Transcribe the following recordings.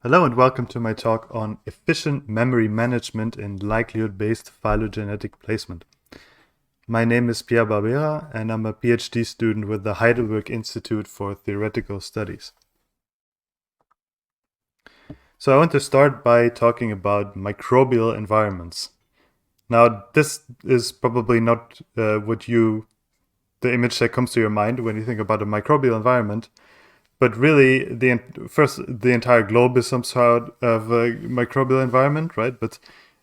Hello and welcome to my talk on efficient memory management in likelihood-based phylogenetic placement. My name is Pierre Barbera and I'm a PhD student with the Heidelberg Institute for Theoretical Studies. So I want to start by talking about microbial environments. Now this is probably not the image that comes to your mind when you think about a microbial environment. But really, the entire globe is some sort of a microbial environment, right? But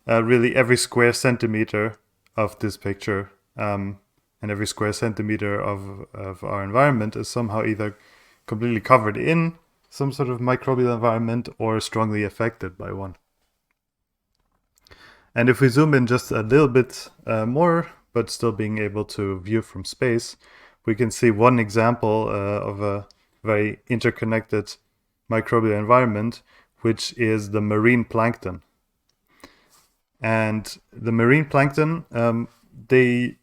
really, every square centimeter of this picture and every square centimeter of our environment is somehow either completely covered in some sort of microbial environment or strongly affected by one. And if we zoom in just a little bit more, but still being able to view from space, we can see one example of a very interconnected microbial environment, which is the marine plankton. And the marine plankton, they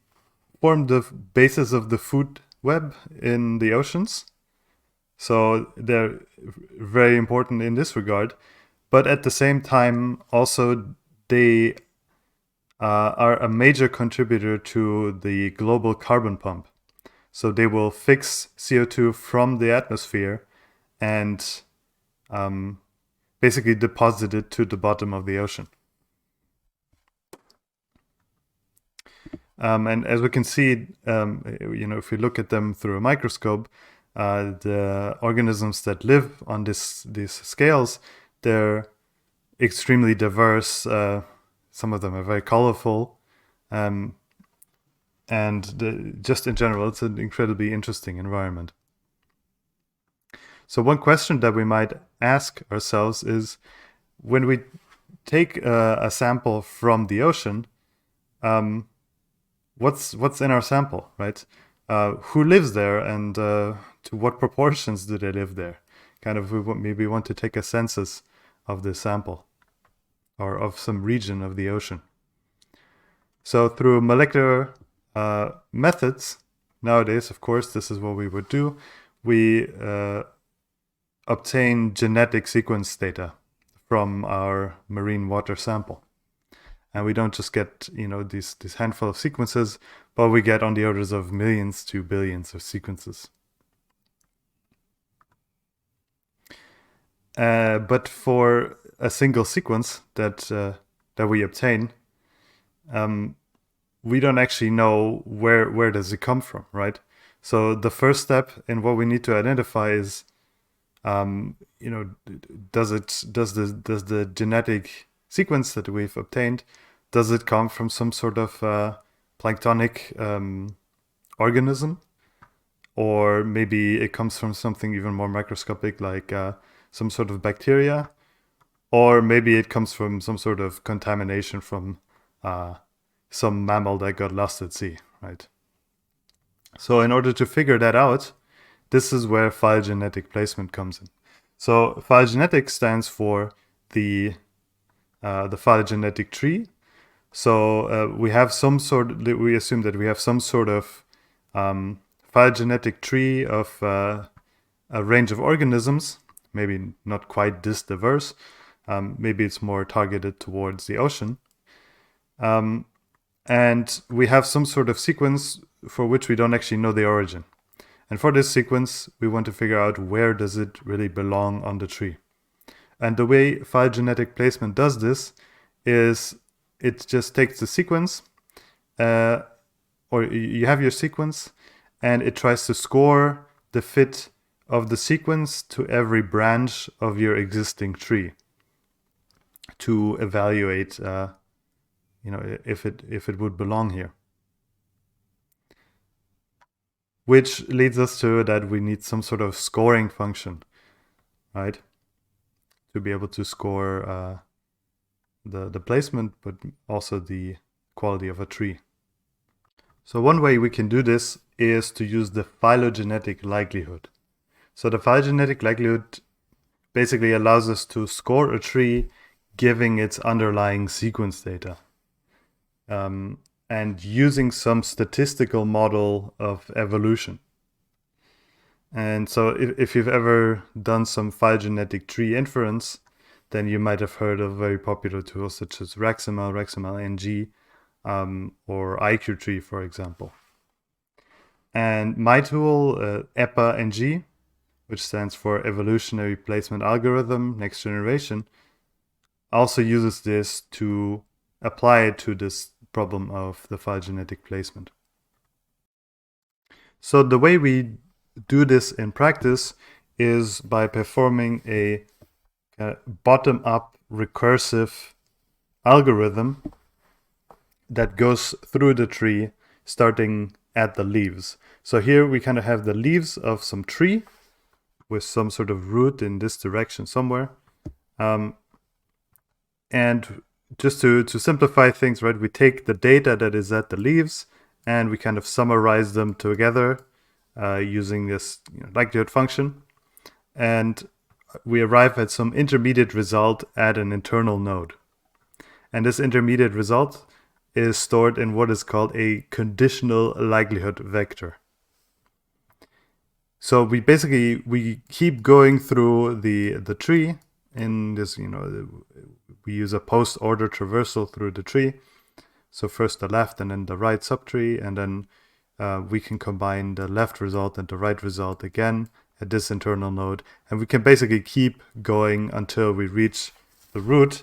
form the basis of the food web in the oceans. So they're very important in this regard. But at the same time, also they are a major contributor to the global carbon pump. So they will fix CO2 from the atmosphere and basically deposit it to the bottom of the ocean. And as we can see, if we look at them through a microscope, the organisms that live on these scales, they're extremely diverse. Some of them are very colorful. Just in general, it's an incredibly interesting environment. So one question that we might ask ourselves is, when we take a sample from the ocean, what's in our sample, right? Who lives there, and to what proportions do they live there? Kind of, maybe want to take a census of the sample or of some region of the ocean. So through molecular methods, nowadays, of course, this is what we would do. We obtain genetic sequence data from our marine water sample. And we don't just get, this handful of sequences, but we get on the orders of millions to billions of sequences. But for a single sequence that we obtain, we don't actually know where does it come from, right? So the first step in what we need to identify is, does the genetic sequence that we've obtained, does it come from some sort of planktonic organism, or maybe it comes from something even more microscopic, like some sort of bacteria, or maybe it comes from some sort of contamination from some mammal that got lost at sea, right? So in order to figure that out, this is where phylogenetic placement comes in. So phylogenetic stands for the phylogenetic tree. So we assume that we have some sort of phylogenetic tree of a range of organisms, maybe not quite this diverse. Maybe it's more targeted towards the ocean. And we have some sort of sequence for which we don't actually know the origin. And for this sequence, we want to figure out where does it really belong on the tree. And the way phylogenetic placement does this is it just takes the sequence, or you have your sequence, and it tries to score the fit of the sequence to every branch of your existing tree to evaluate if it would belong here. Which leads us to that we need some sort of scoring function, right? To be able to score the placement, but also the quality of a tree. So one way we can do this is to use the phylogenetic likelihood. So the phylogenetic likelihood basically allows us to score a tree giving its underlying sequence data. And using some statistical model of evolution. And so if you've ever done some phylogenetic tree inference, then you might have heard of very popular tools such as RexML, RexML-ng, or IQ-tree, for example. And my tool, EPA-ng, which stands for Evolutionary Placement Algorithm Next Generation, also uses this to apply it to this problem of the phylogenetic placement. So the way we do this in practice is by performing a bottom-up recursive algorithm that goes through the tree starting at the leaves. So here we kind of have the leaves of some tree with some sort of root in this direction somewhere. And just to simplify things, right, we take the data that is at the leaves and we kind of summarize them together using this likelihood function. And we arrive at some intermediate result at an internal node. And this intermediate result is stored in what is called a conditional likelihood vector. So we keep going through the tree in this, we use a post-order traversal through the tree. So first the left and then the right subtree, and then we can combine the left result and the right result again at this internal node. And we can basically keep going until we reach the root,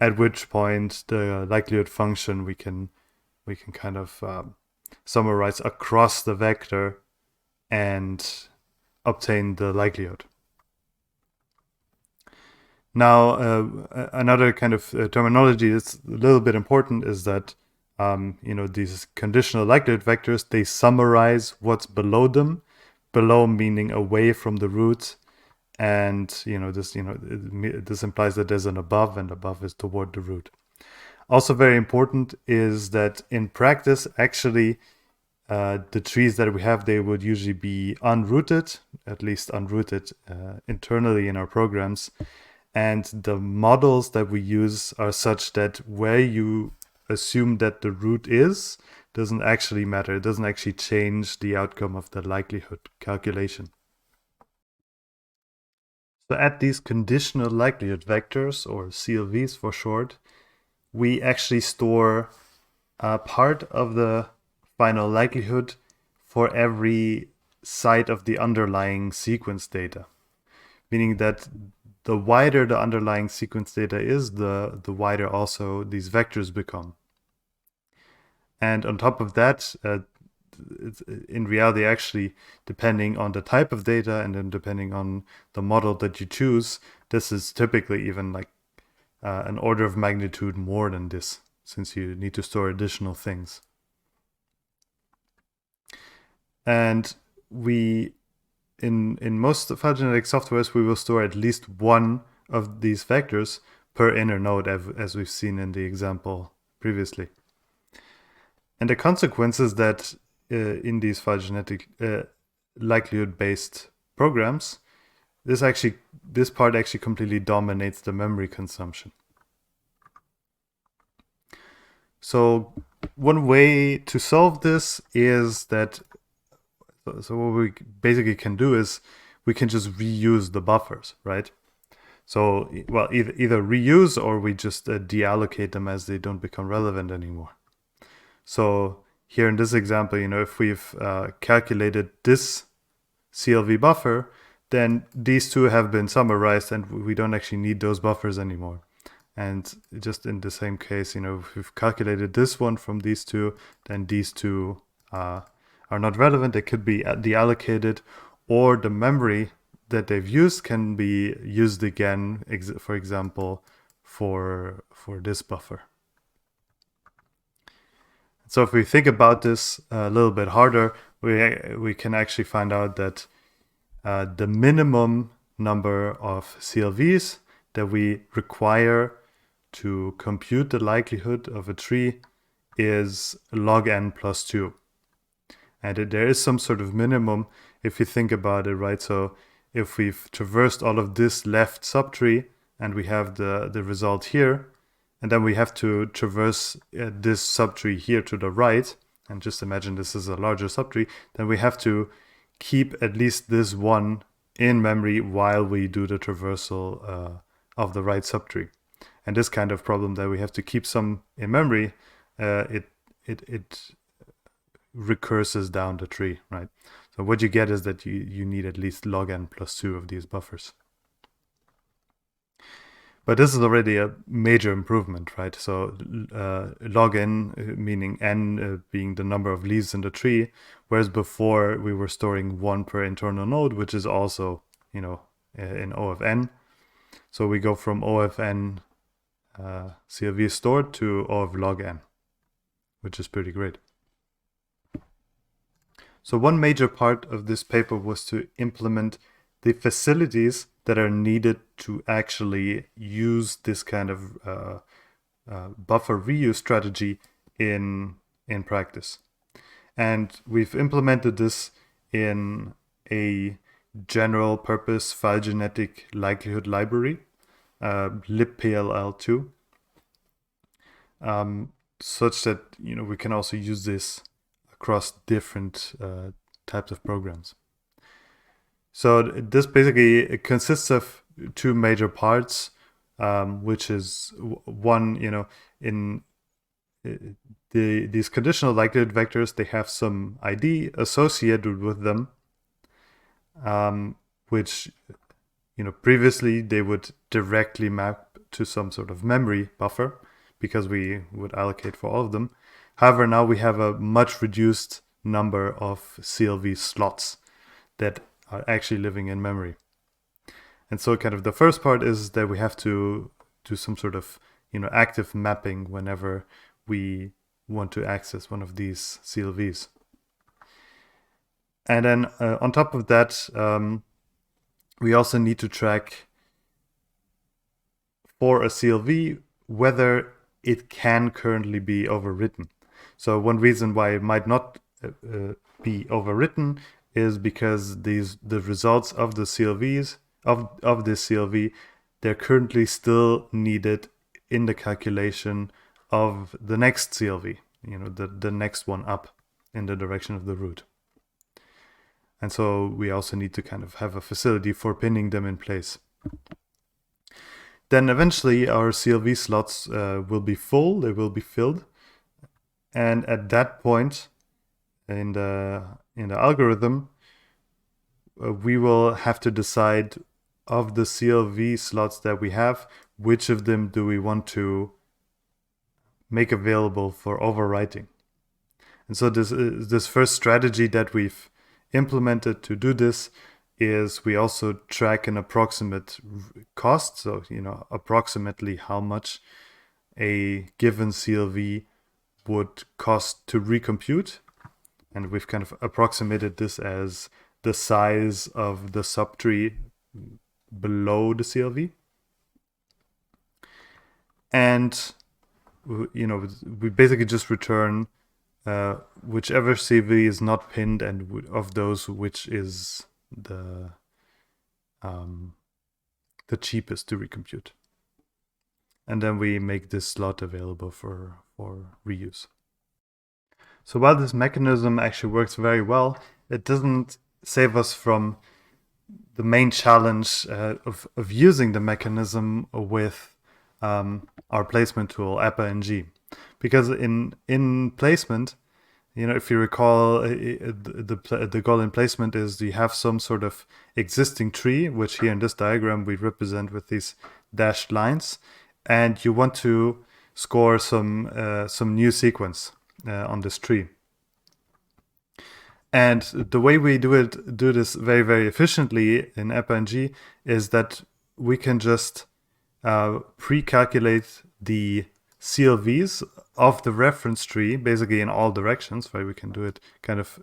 at which point the likelihood function we can kind of summarize across the vector and obtain the likelihood. Now, another kind of terminology that's a little bit important is that these conditional likelihood vectors, they summarize what's below them. Below meaning away from the root, and this implies that there's an above, and above is toward the root. Also very important is that in practice, actually, the trees that we have, they would usually be unrooted, at least unrooted internally in our programs. And the models that we use are such that where you assume that the root is doesn't actually matter. It doesn't actually change the outcome of the likelihood calculation. So at these conditional likelihood vectors, or CLVs for short, we actually store a part of the final likelihood for every site of the underlying sequence data. Meaning that the wider the underlying sequence data is, the wider also these vectors become. And on top of that, in reality, actually, depending on the type of data and then depending on the model that you choose, this is typically even like an order of magnitude more than this, since you need to store additional things. And we, in most phylogenetic softwares, we will store at least one of these vectors per inner node, as we've seen in the example previously. And the consequence is that in these phylogenetic likelihood-based programs, this part actually completely dominates the memory consumption. So one way to solve this is that, so what we basically can do is we can just reuse the buffers, right? So, well, either reuse or we just deallocate them as they don't become relevant anymore. So here in this example, if we've calculated this CLV buffer, then these two have been summarized and we don't actually need those buffers anymore. And just in the same case, if we've calculated this one from these two, then these two are not relevant. They could be deallocated, or the memory that they've used can be used again, for example, for this buffer. So if we think about this a little bit harder, we can actually find out that the minimum number of CLVs that we require to compute the likelihood of a tree is log n plus 2. And there is some sort of minimum if you think about it, right? So if we've traversed all of this left subtree and we have the result here, and then we have to traverse this subtree here to the right, and just imagine this is a larger subtree, then we have to keep at least this one in memory while we do the traversal of the right subtree. And this kind of problem that we have to keep some in memory, it recurses down the tree, right? So what you get is that you need at least log n plus 2 of these buffers. But this is already a major improvement, right? So log n, meaning n being the number of leaves in the tree, whereas before we were storing 1 per internal node, which is also, in O of n. So we go from O of n CLV stored to O of log n, which is pretty great. So one major part of this paper was to implement the facilities that are needed to actually use this kind of buffer reuse strategy in practice. And we've implemented this in a general purpose phylogenetic likelihood library, libpll2, such that we can also use this across different types of programs. So this basically consists of 2 major parts, which is one, in these conditional likelihood vectors, they have some ID associated with them, which, previously they would directly map to some sort of memory buffer because we would allocate for all of them. However, now we have a much reduced number of CLV slots that are actually living in memory. And so kind of the first part is that we have to do some sort of, active mapping whenever we want to access one of these CLVs. And then on top of that, we also need to track for a CLV whether it can currently be overwritten. So one reason why it might not be overwritten is because the results of the CLVs of this CLV, they're currently still needed in the calculation of the next CLV, the next one up in the direction of the root. And so we also need to kind of have a facility for pinning them in place. Then eventually our CLV slots will be full, they will be filled. And at that point in the algorithm, we will have to decide of the CLV slots that we have, which of them do we want to make available for overwriting. And so this first strategy that we've implemented to do this is we also track an approximate cost. So, approximately how much a given CLV would cost to recompute. And we've kind of approximated this as the size of the subtree below the CLV. And, we basically just return whichever CLV is not pinned and of those which is the cheapest to recompute. And then we make this slot available for reuse. So while this mechanism actually works very well, it doesn't save us from the main challenge of using the mechanism with our placement tool, APA-NG. Because in placement, if you recall, the goal in placement is you have some sort of existing tree, which here in this diagram we represent with these dashed lines, and you want to score some new sequence on this tree. And the way we do this very, very efficiently in APA-NG is that we can just pre-calculate the CLVs of the reference tree, basically in all directions, right? We can do it kind of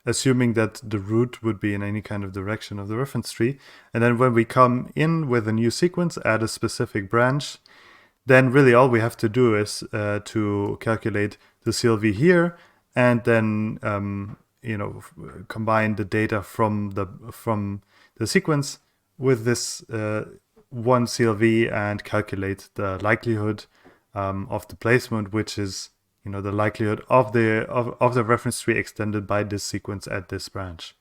assuming that the root would be in any kind of direction of the reference tree. And then when we come in with a new sequence, add a specific branch, then really all we have to do is to calculate the CLV here, and then combine the data from the sequence with this one CLV and calculate the likelihood of the placement, which is the likelihood of the reference tree extended by this sequence at this branch.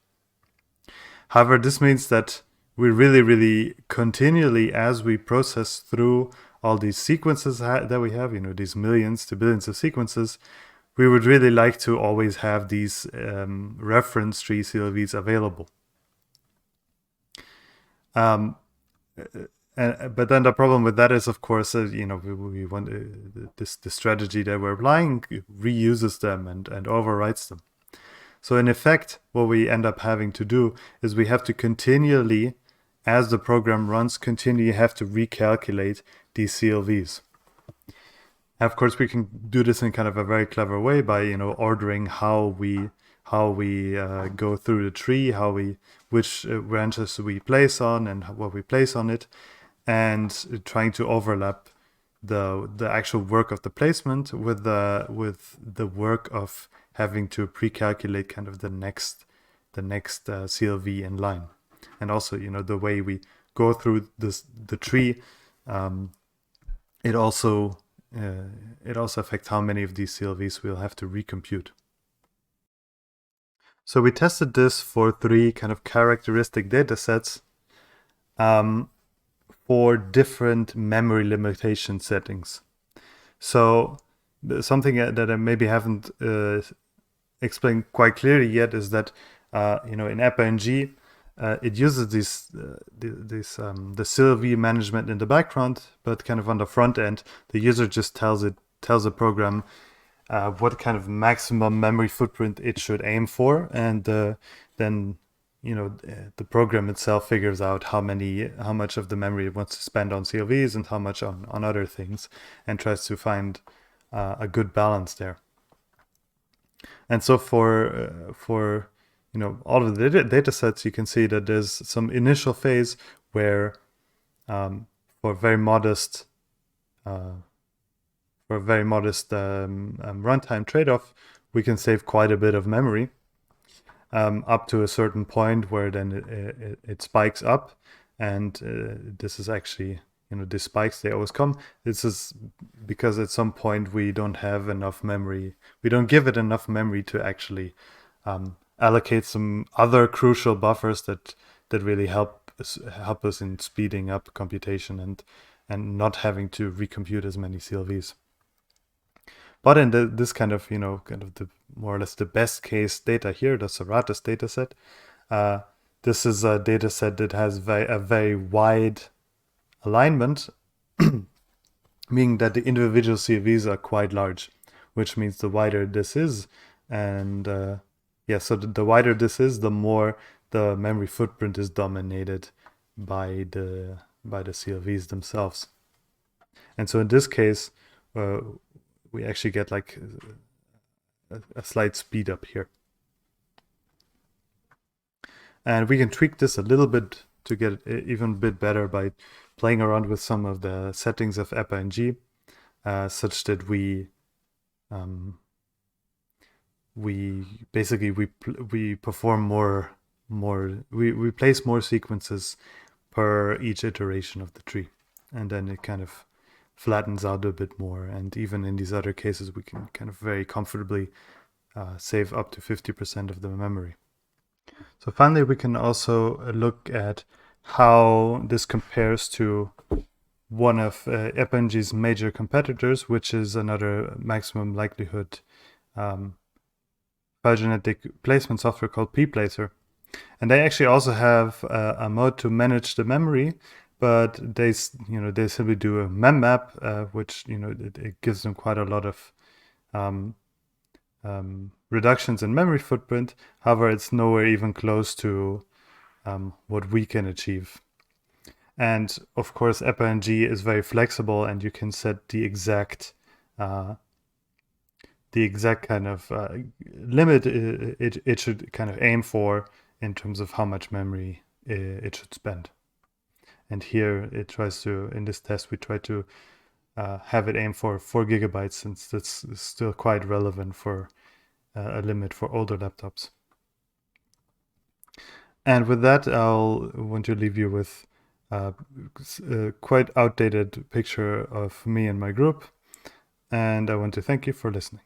However, this means that we really continually, as we process through all these sequences that we have, these millions to billions of sequences, we would really like to always have these reference tree CLVs available. But then the problem with that is, of course, we want the strategy that we're applying reuses them and overwrites them. So in effect, what we end up having to do is we have to continually, as the program runs, continually have to recalculate these CLVs. And of course, we can do this in kind of a very clever way by ordering how we go through the tree, which branches we place on and what we place on it, and trying to overlap the actual work of the placement with the work of having to pre-calculate kind of the next CLV in line. And also, the way we go through the tree, it also affects how many of these CLVs we'll have to recompute. So we tested this for 3 kind of characteristic data sets for different memory limitation settings. So something that I maybe haven't explained quite clearly yet is that in AppNG, it uses the CLV management in the background, but kind of on the front end, the user just tells the program what kind of maximum memory footprint it should aim for, and then the program itself figures out how much of the memory it wants to spend on CLVs and how much on other things, and tries to find a good balance there. And so for all of the data sets, you can see that there's some initial phase where for very modest runtime trade-off, we can save quite a bit of memory up to a certain point where then it spikes up, and this is actually these spikes, they always come. This is because at some point we don't have enough memory. We don't give it enough memory to actually allocate some other crucial buffers that really help us in speeding up computation and not having to recompute as many CLVs. But in this kind of the more or less the best case data here, the Serratus data set, this is a data set that has a very wide alignment, meaning that the individual CLVs are quite large, which means the wider this is, and so the wider this is, the more the memory footprint is dominated by the CLVs themselves. And so in this case, we actually get like a slight speed up here. And we can tweak this a little bit to get it even a bit better by playing around with some of the settings of AppNG, such that we perform we place more sequences per each iteration of the tree, and then it kind of flattens out a bit more. And even in these other cases, we can kind of very comfortably save up to 50% of the memory. So finally, we can also look at how this compares to one of AppNG's major competitors, which is another maximum likelihood phylogenetic placement software called pplacer. And they actually also have a mode to manage the memory, but they simply do a memmap, which it gives them quite a lot of reductions in memory footprint. However, it's nowhere even close to what we can achieve. And of course, AppNG is very flexible, and you can set the exact kind of limit it should kind of aim for in terms of how much memory it should spend. And here it tries to, in this test, we try to have it aim for 4 gigabytes, since that's still quite relevant for a limit for older laptops. And with that, I'll want to leave you with a quite outdated picture of me and my group. And I want to thank you for listening.